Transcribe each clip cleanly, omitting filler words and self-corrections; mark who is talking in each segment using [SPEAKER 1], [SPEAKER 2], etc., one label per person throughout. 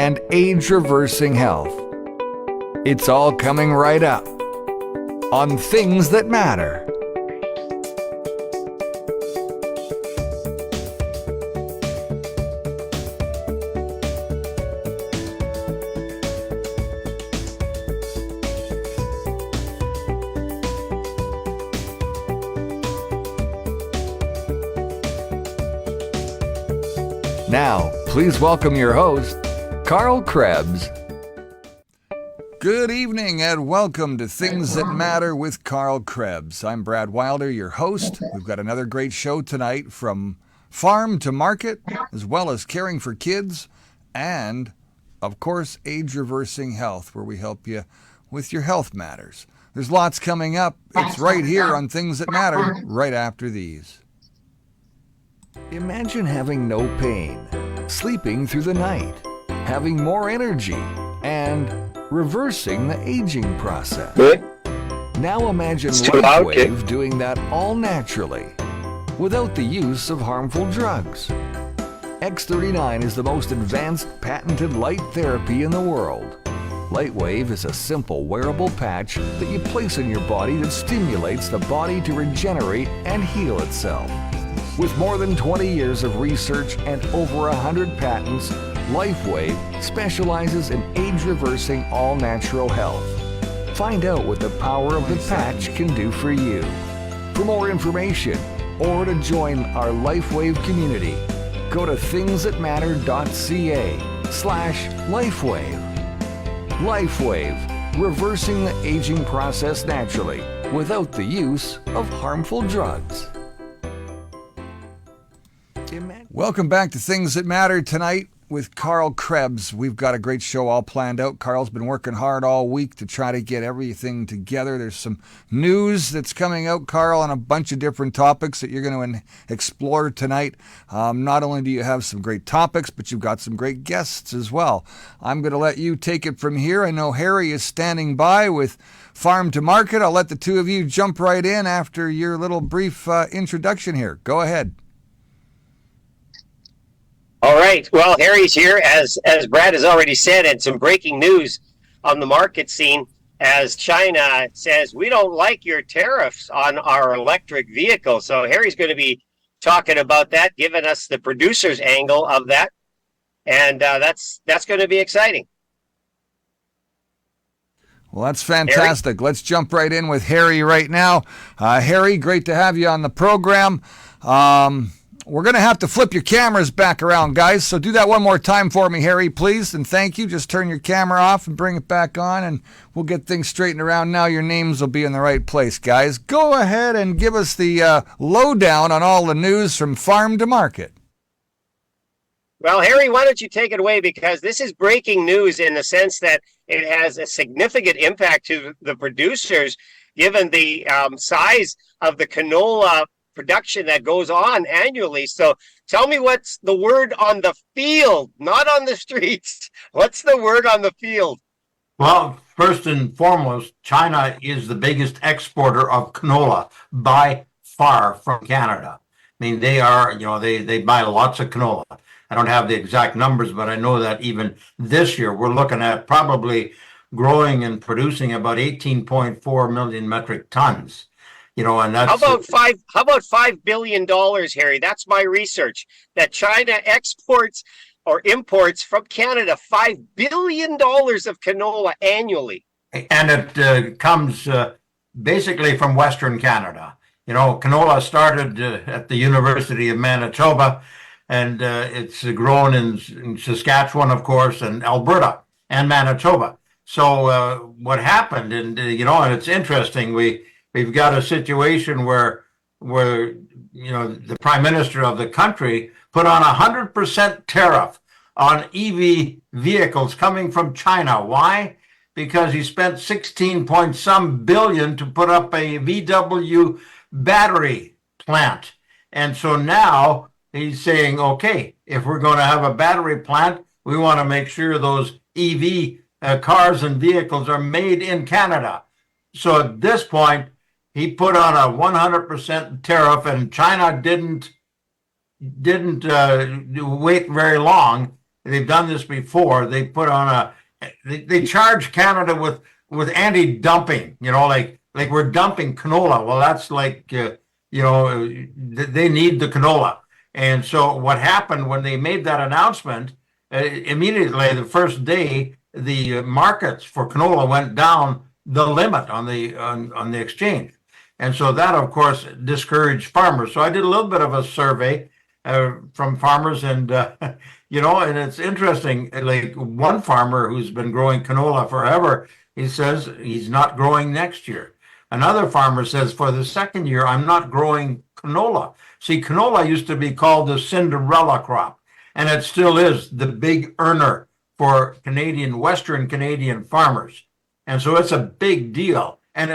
[SPEAKER 1] and age-reversing health. It's all coming right up on Things That Matter. Now, please welcome your host, Carl Krebs. Good evening and welcome to Things That Matter with Carl Krebs. I'm Brad Wilder, your host. We've got another great show tonight, from farm to market, as well as caring for kids, and, of course, age-reversing health, where we help you with your health matters. There's lots coming up. It's right here on Things That Matter, right after these. Imagine having no pain, sleeping through the night, having more energy, and reversing the aging process. Now imagine LifeWave doing that all naturally, without the use of harmful drugs. X39 is the most advanced patented light therapy in the world. LightWave is a simple wearable patch that you place in your body that stimulates the body to regenerate and heal itself. With more than 20 years of research and over 100 patents, LifeWave specializes in age-reversing all-natural health. Find out what the power of the patch can do for you. For more information or to join our LifeWave community, go to thingsthatmatter.ca/LifeWave. LifeWave, reversing the aging process naturally without the use of harmful drugs. Welcome back to Things That Matter tonight with Carl Krebs. We've got a great show all planned out. Carl's been working hard all week to try to get everything together. There's some news that's coming out, Carl, on a bunch of different topics that you're going to explore tonight. Not only do you have some great topics, but you've got some great guests as well. I'm going to let you take it from here. I know Harry is standing by with Farm to Market. I'll let the two of you jump right in after your little brief introduction here. Go ahead.
[SPEAKER 2] All right. Well, Harry's here, as Brad has already said, and some breaking news on the market scene as China says, we don't like your tariffs on our electric vehicles. So Harry's going to be talking about that, giving us the producer's angle of that. And that's going to be exciting.
[SPEAKER 1] Well, that's fantastic. Harry? Let's jump right in with Harry right now. Harry, great to have you on the program. We're going to have to flip your cameras back around, guys. So do that one more time for me, Harry, please. And thank you. Just turn your camera off and bring it back on, and we'll get things straightened around. Now your names will be in the right place, guys. Go ahead and give us the lowdown on all the news from farm to market.
[SPEAKER 2] Well, Harry, why don't you take it away? Because this is breaking news in the sense that it has a significant impact to the producers, given the size of the canola production that goes on annually. So tell me, what's the word on the field, not on the streets? What's the word on the field?
[SPEAKER 3] Well, first and foremost, China is the biggest exporter of canola by far from Canada. I mean, they are, they buy lots of canola. I don't have the exact numbers, but I know that even this year we're looking at probably growing and producing about 18.4 million metric tons. And that's
[SPEAKER 2] how about $5 billion, Harry? That's my research, that China exports or imports from Canada $5 billion of canola annually.
[SPEAKER 3] And it comes basically from Western Canada. Canola started at the University of Manitoba, and it's grown in Saskatchewan, of course, and Alberta and Manitoba. So what happened, and it's interesting, We've got a situation where the prime minister of the country put on 100% tariff on EV vehicles coming from China. Why? Because he spent 16 point some billion to put up a VW battery plant. And so now he's saying, okay, if we're going to have a battery plant, we want to make sure those EV cars and vehicles are made in Canada. So at this point, he put on a 100% tariff, and China didn't wait very long. they've done this before. They put on they charge Canada with anti-dumping, like we're dumping canola. Well, that's like, they need the canola. And so what happened when they made that announcement, immediately the first day, the markets for canola went down the limit on the exchange. And so that, of course, discouraged farmers. So I did a little bit of a survey from farmers, and and it's interesting. Like one farmer who's been growing canola forever, he says he's not growing next year. Another farmer says for the second year, I'm not growing canola. See, canola used to be called the Cinderella crop, and it still is the big earner for Western Canadian farmers. And so it's a big deal. And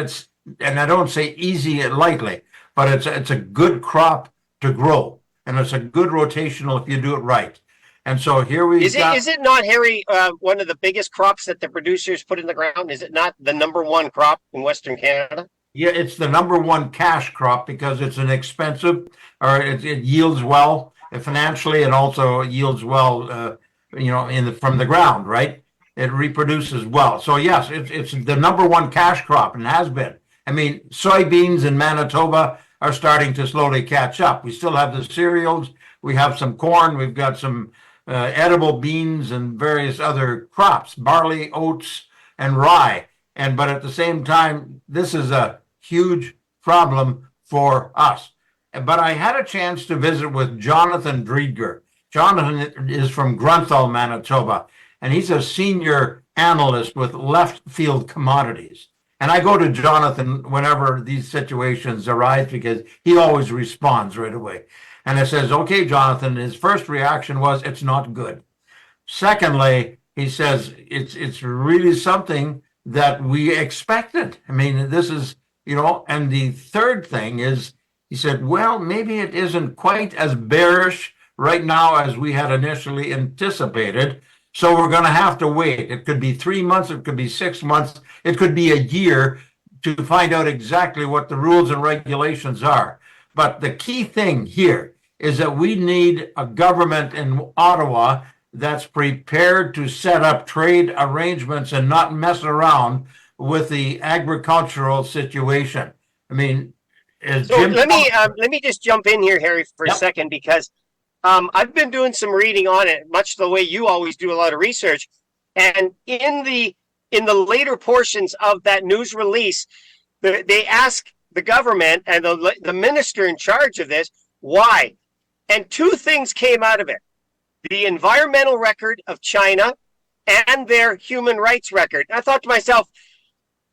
[SPEAKER 3] I don't say easy lightly, but it's a good crop to grow. And it's a good rotational if you do it right. And so here we
[SPEAKER 2] is it not, Harry, one of the biggest crops that the producers put in the ground? Is it not the number one crop in Western Canada?
[SPEAKER 3] Yeah, it's the number one cash crop because it's inexpensive, or it yields well financially, and also yields well, from the ground, right? It reproduces well. So yes, it's the number one cash crop, and has been. I mean, soybeans in Manitoba are starting to slowly catch up. We still have the cereals. We have some corn. We've got some edible beans and various other crops, barley, oats, and rye. But at the same time, this is a huge problem for us. But I had a chance to visit with Jonathan Driedger. Jonathan is from Grunthal, Manitoba, and he's a senior analyst with Left Field Commodities. And I go to Jonathan whenever these situations arise because he always responds right away. And I says, okay, Jonathan, his first reaction was, it's not good. Secondly, he says, it's really something that we expected. I mean, this is, and the third thing is, he said, well, maybe it isn't quite as bearish right now as we had initially anticipated. So we're going to have to wait. It could be 3 months. It could be 6 months. It could be a year to find out exactly what the rules and regulations are. But the key thing here is that we need a government in Ottawa that's prepared to set up trade arrangements and not mess around with the agricultural situation. I mean,
[SPEAKER 2] let me just jump in here, Harry, for a second, because I've been doing some reading on it, much the way you always do a lot of research. And in the later portions of that news release, they ask the government and the minister in charge of this why. And two things came out of it: the environmental record of China and their human rights record. And I thought to myself,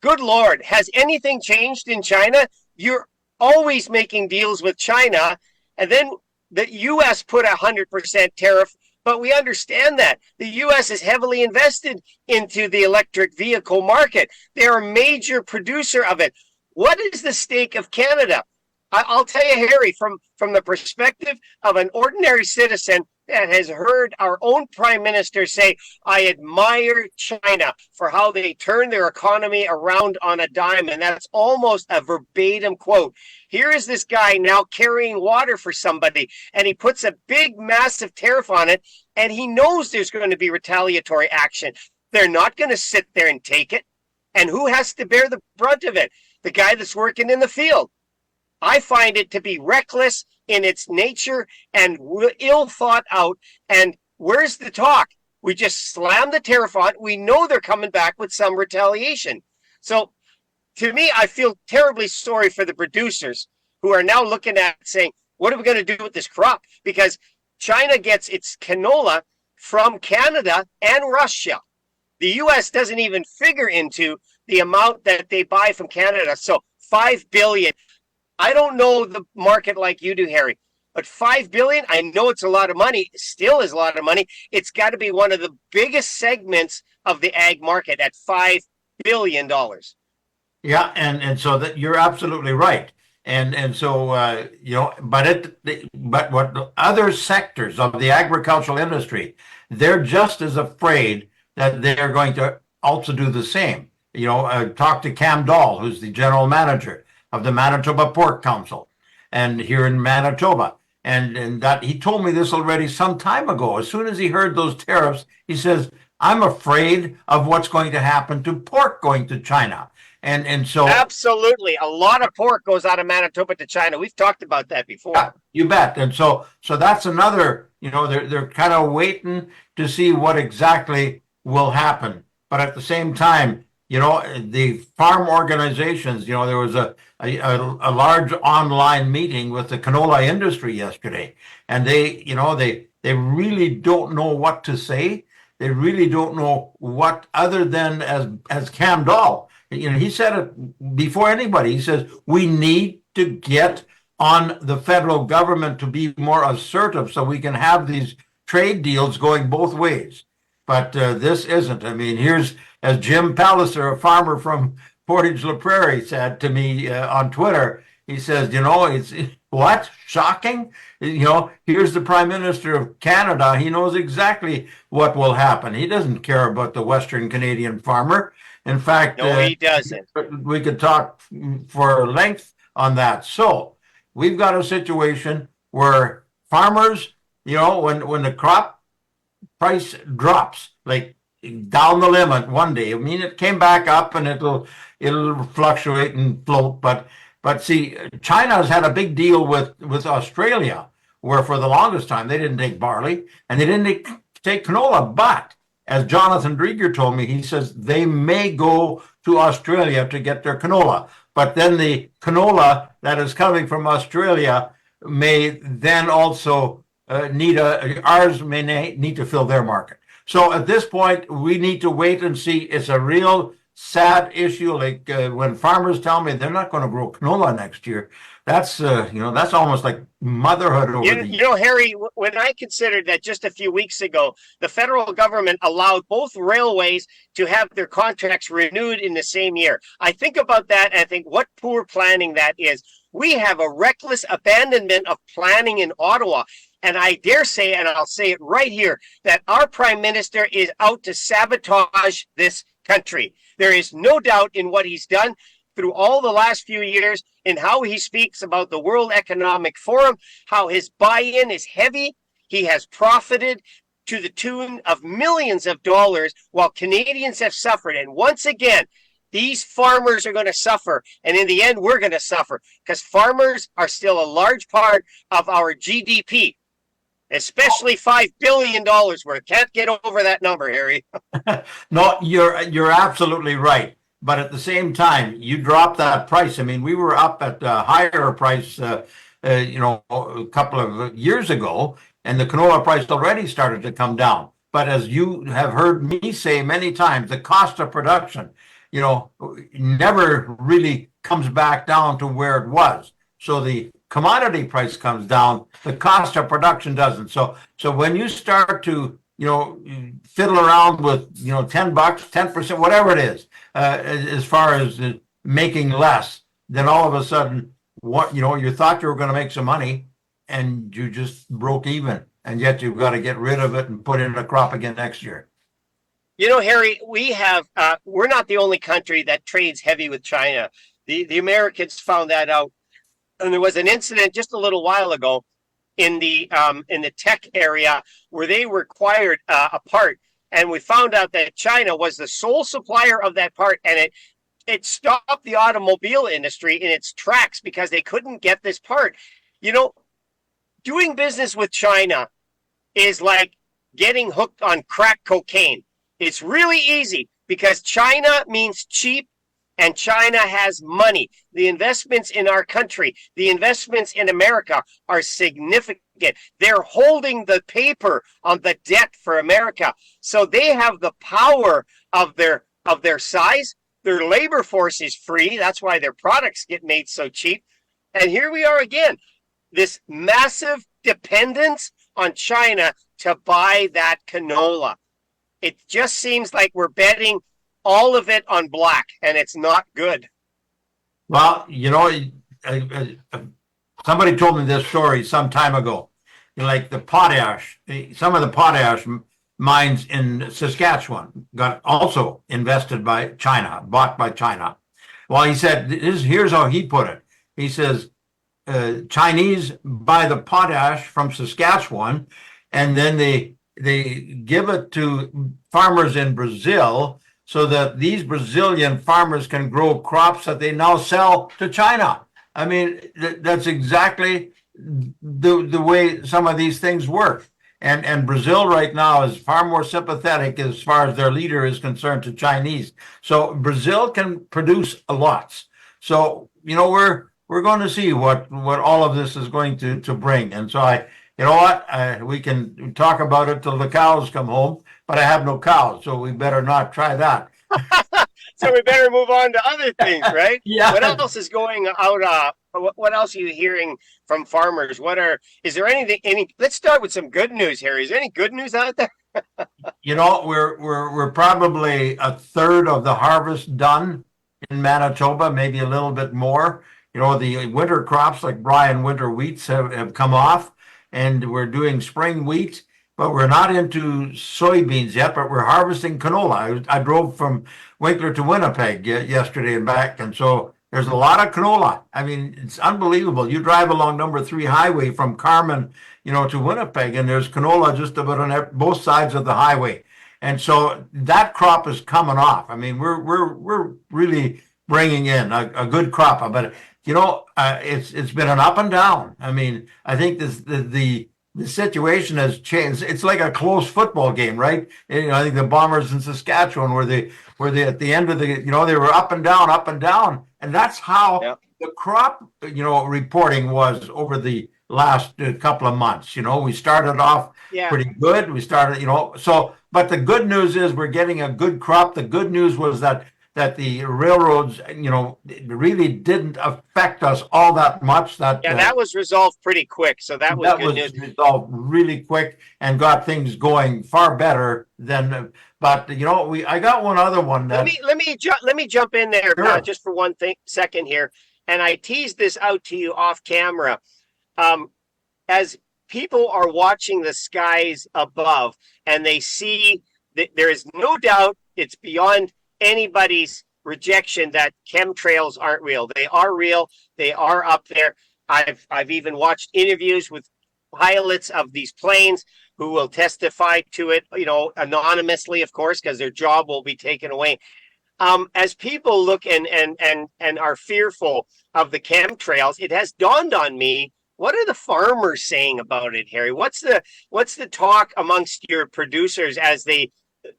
[SPEAKER 2] good Lord, has anything changed in China? You're always making deals with China. And then the U.S. put 100% tariff, but we understand that. The U.S. is heavily invested into the electric vehicle market. They're a major producer of it. What is the stake of Canada? I'll tell you, Harry, from the perspective of an ordinary citizen that has heard our own prime minister say, I admire China for how they turn their economy around on a dime. And that's almost a verbatim quote. Here is this guy now carrying water for somebody, and he puts a big, massive tariff on it, and he knows there's going to be retaliatory action. They're not going to sit there and take it. And who has to bear the brunt of it? The guy that's working in the field. I find it to be reckless in its nature and ill thought out. And where's the talk? We just slam the tariff on. We know they're coming back with some retaliation. So to me, I feel terribly sorry for the producers who are now looking at it saying, what are we going to do with this crop? Because China gets its canola from Canada and Russia. The U.S. doesn't even figure into the amount that they buy from Canada. So $5 billion. I don't know the market like you do, Harry, but $5 billion, I know it's a lot of money, still is a lot of money. It's got to be one of the biggest segments of the ag market at $5 billion.
[SPEAKER 3] Yeah, and so that you're absolutely right. And so, but what other sectors of the agricultural industry, they're just as afraid that they're going to also do the same. Talk to Cam Dahl, who's the general manager of the Manitoba Pork Council, and here in Manitoba. and that he told me this already some time ago. As soon as he heard those tariffs, he says, I'm afraid of what's going to happen to pork going to China. And so
[SPEAKER 2] absolutely, a lot of pork goes out of Manitoba to China. We've talked about that before.
[SPEAKER 3] Yeah, you bet. And so that's another, they're kind of waiting to see what exactly will happen. But at the same time, the farm organizations, there was a large online meeting with the canola industry yesterday, and they really don't know what to say. They really don't know what, other than as Cam Dahl, he said it before anybody. He says, we need to get on the federal government to be more assertive so we can have these trade deals going both ways. But this isn't. I mean, here's, as Jim Palliser, a farmer from Portage La Prairie, said to me on Twitter, he says, it's what? Shocking? Here's the Prime Minister of Canada. He knows exactly what will happen. He doesn't care about the Western Canadian farmer. In fact,
[SPEAKER 2] no, he doesn't.
[SPEAKER 3] We could talk for length on that. So we've got a situation where farmers, when the crop price drops, like down the limit one day, I mean, it came back up and it'll fluctuate and float. But see, China's had a big deal with Australia, where for the longest time they didn't take barley and they didn't take canola. But as Jonathan Drieger told me, he says they may go to Australia to get their canola. But then the canola that is coming from Australia may then also ours may need to fill their market. So at this point, we need to wait and see. It's a real sad issue. Like when farmers tell me they're not going to grow canola next year, that's that's almost like motherhood over
[SPEAKER 2] Harry, when I considered that just a few weeks ago, the federal government allowed both railways to have their contracts renewed in the same year. I think about that and I think what poor planning that is. We have a reckless abandonment of planning in Ottawa. And I dare say, and I'll say it right here, that our Prime Minister is out to sabotage this country. There is no doubt in what he's done through all the last few years, in how he speaks about the World Economic Forum, how his buy-in is heavy. He has profited to the tune of millions of dollars while Canadians have suffered. And once again, these farmers are going to suffer. And in the end, we're going to suffer because farmers are still a large part of our GDP. Especially $5 billion worth. Can't get over that number, Harry.
[SPEAKER 3] No, you're absolutely right. But at the same time, you drop that price. I mean, we were up at a higher price, a couple of years ago, and the canola price already started to come down. But as you have heard me say many times, the cost of production, never really comes back down to where it was. So the commodity price comes down, the cost of production doesn't. So when you start to, fiddle around with, $10, 10%, whatever it is, as far as making less, then all of a sudden, you thought you were going to make some money and you just broke even. And yet you've got to get rid of it and put in a crop again next year.
[SPEAKER 2] Harry, we're not the only country that trades heavy with China. The Americans found that out. And there was an incident just a little while ago in the tech area where they required a part, and we found out that China was the sole supplier of that part, and it stopped the automobile industry in its tracks because they couldn't get this part. Doing business with China is like getting hooked on crack cocaine. It's really easy because China means cheap. And China has money. The investments in our country, the investments in America are significant. They're holding the paper on the debt for America. So they have the power of their size. Their labor force is free. That's why their products get made so cheap. And here we are again, this massive dependence on China to buy that canola. It just seems like we're betting all of it on black, and it's not good.
[SPEAKER 3] Well, somebody told me this story some time ago. Like the potash, some of the potash mines in Saskatchewan got also invested by China, bought by China. Well, he said, here's how he put it. He says, Chinese buy the potash from Saskatchewan, and then they give it to farmers in Brazil so that these Brazilian farmers can grow crops that they now sell to China. I mean, that's exactly the way some of these things work. And Brazil right now is far more sympathetic as far as their leader is concerned to Chinese. So Brazil can produce a lot. So, we're going to see what all of this is going to bring. And so we can talk about it till the cows come home, but I have no cows, so we better not try that.
[SPEAKER 2] So we better move on to other things, right?
[SPEAKER 3] Yeah.
[SPEAKER 2] What else is going out? What else are you hearing from farmers? Is there anything? Let's start with some good news, Harry. Is there any good news out there?
[SPEAKER 3] We're probably a third of the harvest done in Manitoba, maybe a little bit more. The winter crops like rye and winter wheats have come off, and we're doing spring wheat, but we're not into soybeans yet, but we're harvesting canola. I drove from Winkler to Winnipeg yesterday and back, and so there's a lot of canola. I mean, it's unbelievable. You drive along number 3 highway from Carmen, to Winnipeg, and there's canola just about on both sides of the highway. And so that crop is coming off. I mean, we're really bringing in a good crop, but it's been an up and down. I mean, I think the situation has changed. It's like a close football game, right? I think the Bombers in Saskatchewan were they at the end of the, they were up and down, and that's how the crop, reporting was over the last couple of months. We started off pretty good. We started, but the good news is we're getting a good crop. The good news was that the railroads, really didn't affect us all that much.
[SPEAKER 2] That was resolved pretty quick. So that was good news.
[SPEAKER 3] Resolved really quick and got things going far better than. But I got one other one.
[SPEAKER 2] Let me jump in there just for one second here, and I teased this out to you off camera. As people are watching the skies above, and they see that there is no doubt it's beyond anybody's rejection that chemtrails aren't real. They are real. They are up there. I've even watched interviews with pilots of these planes who will testify to it, anonymously, of course, because their job will be taken away. As people look and are fearful of the chemtrails, it has dawned on me, what are the farmers saying about it, Harry? What's the talk amongst your producers as they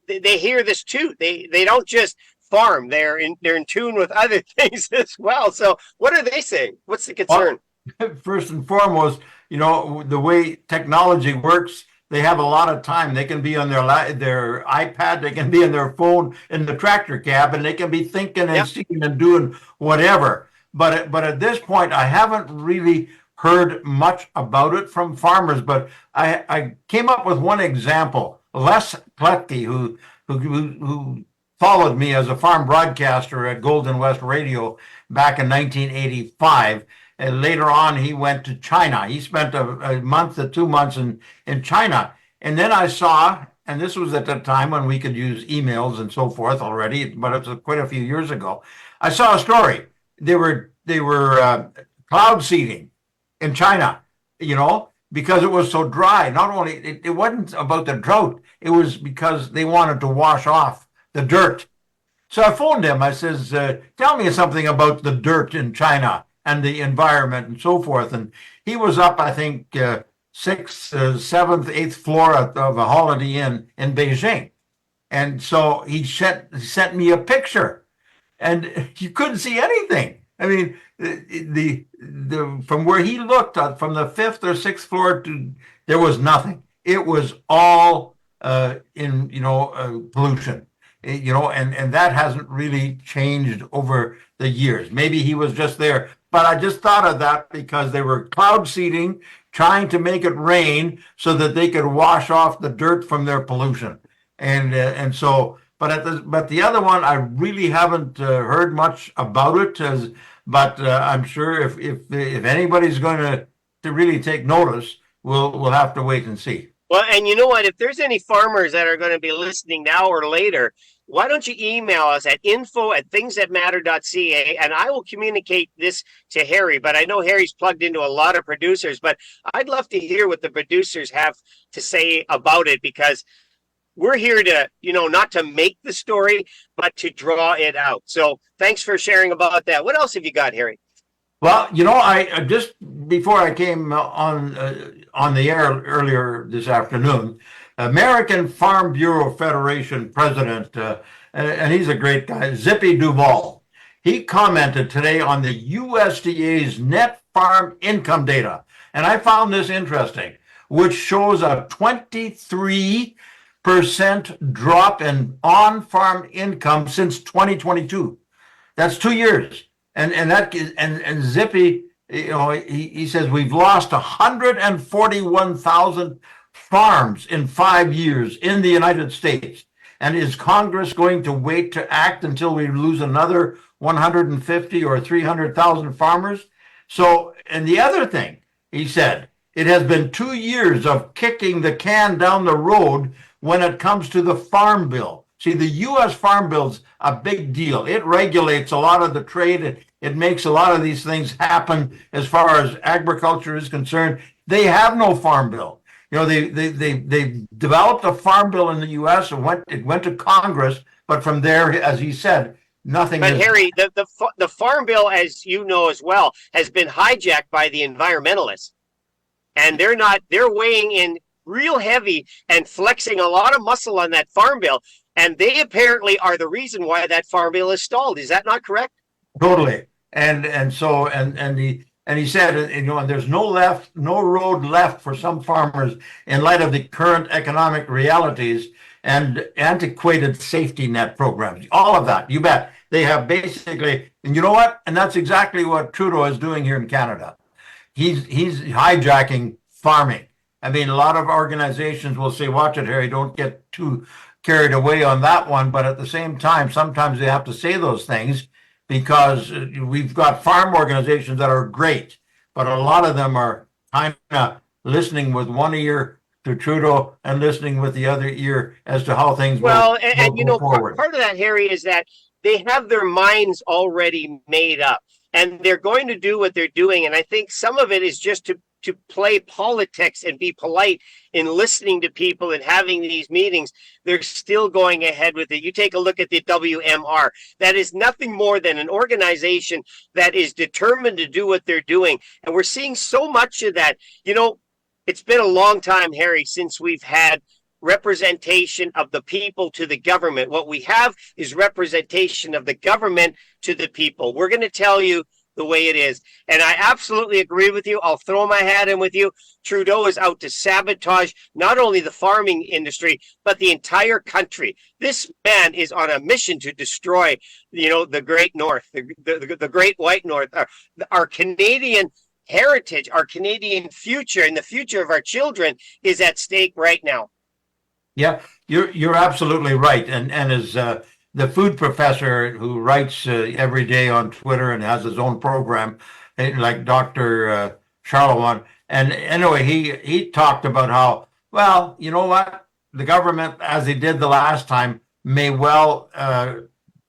[SPEAKER 2] hear this too? They don't just farm; they're in tune with other things as well. So, what are they saying? What's the concern?
[SPEAKER 3] Well, first and foremost, the way technology works, they have a lot of time. They can be on their iPad, they can be on their phone in the tractor cab, and they can be thinking and seeing and doing whatever. But at this point, I haven't really heard much about it from farmers. But I came up with one example. Les Pletke, who followed me as a farm broadcaster at Golden West Radio back in 1985. And later on, he went to China. He spent a month to 2 months in China. And then I saw, and this was at the time when we could use emails and so forth already, but it was quite a few years ago. I saw a story. They were cloud seeding in China, because it was so dry. Not only, it wasn't about the drought, it was because they wanted to wash off the dirt. So I phoned him. I says, tell me something about the dirt in China and the environment and so forth. And he was up, I think, 6th, 7th, 8th floor of a Holiday Inn in Beijing. And so he sent me a picture, and you couldn't see anything. I mean, the from where he looked at, from the 5th or 6th floor there was nothing. It was all in pollution, and that hasn't really changed over the years. Maybe he was just there, but I just thought of that because they were cloud seeding, trying to make it rain so that they could wash off the dirt from their pollution, and so. But the other one, I really haven't heard much about it. But I'm sure if anybody's going to really take notice, we'll have to wait and see.
[SPEAKER 2] Well, and you know what? If there's any farmers that are going to be listening now or later, why don't you email us at info@thingsthatmatter.ca, and I will communicate this to Harry. But I know Harry's plugged into a lot of producers, but I'd love to hear what the producers have to say about it, because we're here to, not to make the story, but to draw it out. So thanks for sharing about that. What else have you got, Harry?
[SPEAKER 3] Well, I just before I came on the air earlier this afternoon, American Farm Bureau Federation president, and he's a great guy, Zippy Duvall. He commented today on the USDA's net farm income data, and I found this interesting, which shows a 23% drop in on-farm income since 2022. That's 2 years. And Zippy, he says we've lost 141,000 farms in 5 years in the United States. And is Congress going to wait to act until we lose another 150 or 300,000 farmers? So, and the other thing, he said, it has been 2 years of kicking the can down the road when it comes to the Farm Bill. See, the U.S. Farm Bill's a big deal. It regulates a lot of the trade. It makes a lot of these things happen as far as agriculture is concerned. They have no Farm Bill. They developed a Farm Bill in the U.S. It went to Congress, but from there, as he said, nothing.
[SPEAKER 2] But Harry, the Farm Bill, as you know as well, has been hijacked by the environmentalists, and they're weighing in real heavy and flexing a lot of muscle on that Farm Bill. And they apparently are the reason why that Farm Bill is stalled. Is that not correct?
[SPEAKER 3] Totally. And he said, and there's no road left for some farmers in light of the current economic realities and antiquated safety net programs. All of that, you bet. They have basically, and you know what? And that's exactly what Trudeau is doing here in Canada. He's hijacking farming. I mean, a lot of organizations will say, watch it, Harry, don't get too carried away on that one. But at the same time, sometimes they have to say those things because we've got farm organizations that are great, but a lot of them are kind of listening with one ear to Trudeau and listening with the other ear as to how things will go forward.
[SPEAKER 2] Part of that, Harry, is that they have their minds already made up and they're going to do what they're doing. And I think some of it is just to play politics and be polite in listening to people and having these meetings. They're still going ahead with it. You take a look at the WMR. That is nothing more than an organization that is determined to do what they're doing. And we're seeing so much of that. It's been a long time, Harry, since we've had representation of the people to the government. What we have is representation of the government to the people. We're going to tell you the way it is. And I absolutely agree with you. I'll throw my hat in with you. Trudeau is out to sabotage not only the farming industry, but the entire country. This man is on a mission to destroy, the Great North, the Great White North, our Canadian heritage, our Canadian future, and the future of our children is at stake right now.
[SPEAKER 3] Yeah, you're absolutely right. And as the food professor who writes every day on Twitter and has his own program, like Dr. Charlemagne. And anyway, he talked about how, well, you know what? The government, as they did the last time, may well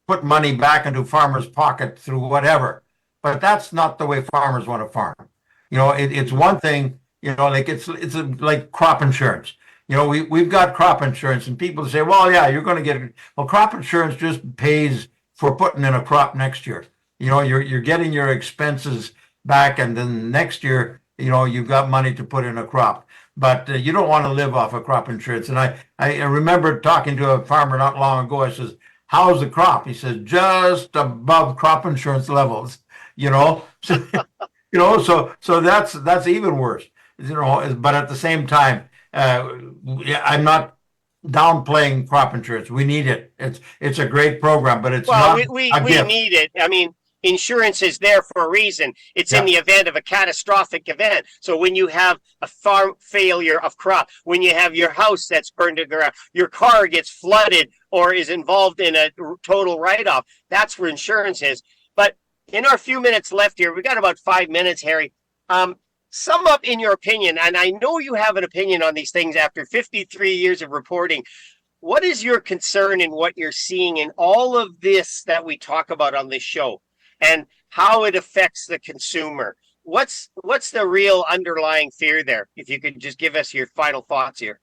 [SPEAKER 3] put money back into farmers' pocket through whatever. But that's not the way farmers want to farm. It's one thing, like it's like crop insurance. We've got crop insurance, and people say, well, yeah, you're going to get it. Well, crop insurance just pays for putting in a crop next year. You're getting your expenses back, and then next year, you've got money to put in a crop. But you don't want to live off of crop insurance. And I remember talking to a farmer not long ago. I says, how's the crop? He says, just above crop insurance levels, So, so that's even worse, but at the same time, I'm not downplaying crop insurance. We need it. It's a great program, but it's not.
[SPEAKER 2] We need it. I mean, insurance is there for a reason. It's in the event of a catastrophic event. So when you have a farm failure of crop, when you have your house that's burned to the ground, your car gets flooded or is involved in a total write-off, that's where insurance is. But in our few minutes left here, we got about 5 minutes, Harry. Sum up in your opinion, and I know you have an opinion on these things after 53 years of reporting. What is your concern in what you're seeing in all of this that we talk about on this show, and how it affects the consumer? What's the real underlying fear there? If you could just give us your final thoughts here.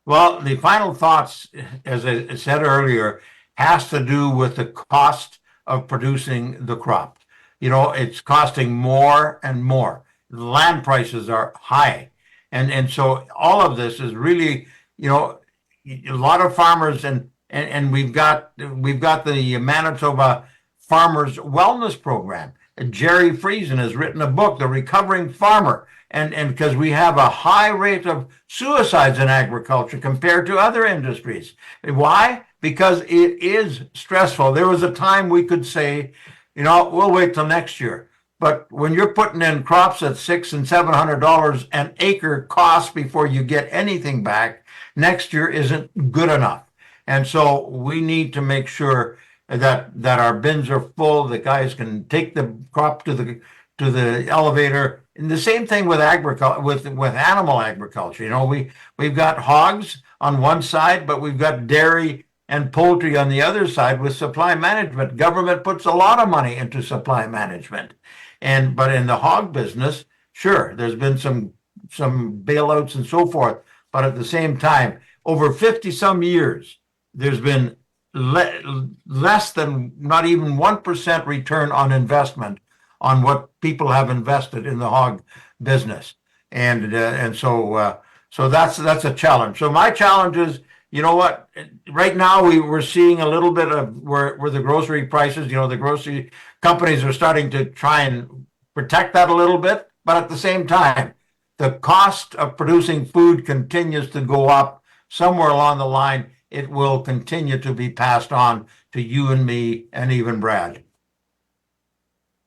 [SPEAKER 3] Well, the final thoughts, as I said earlier, has to do with the cost of producing the crop. You know, it's costing more and more. Land prices are high. And so all of this is really, you know, a lot of farmers and we've got the Manitoba Farmers Wellness Program. Jerry Friesen has written a book, The Recovering Farmer, and because we have a high rate of suicides in agriculture compared to other industries. Why? Because it is stressful. There was a time we could say, you know, we'll wait till next year. But when you're putting in crops at $600 and $700 an acre cost before you get anything back, next year isn't good enough. And so we need to make sure that our bins are full. The guys can take the crop to the elevator. And the same thing with agriculture, with animal agriculture. You know, we've got hogs on one side, but we've got dairy and poultry on the other side with supply management. Government puts a lot of money into supply management. But in the hog business, sure, there's been some bailouts and so forth. But at the same time, over 50 some years, there's been less than not even 1% return on investment on what people have invested in the hog business. And so that's a challenge. So my challenge is, you know what, right now we're seeing a little bit of where the grocery prices, you know, the grocery companies are starting to try and protect that a little bit. But at the same time, the cost of producing food continues to go up. Somewhere along the line, it will continue to be passed on to you and me and even Brad.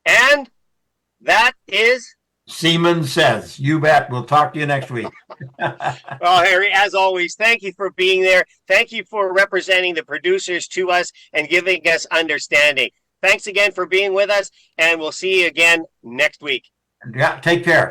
[SPEAKER 2] And that is
[SPEAKER 3] Siemens says. You bet. We'll talk to you next week.
[SPEAKER 2] Well, Harry, as always, thank you for being there. Thank you for representing the producers to us and giving us understanding. Thanks again for being with us, and we'll see you again next week.
[SPEAKER 3] Yeah, take care.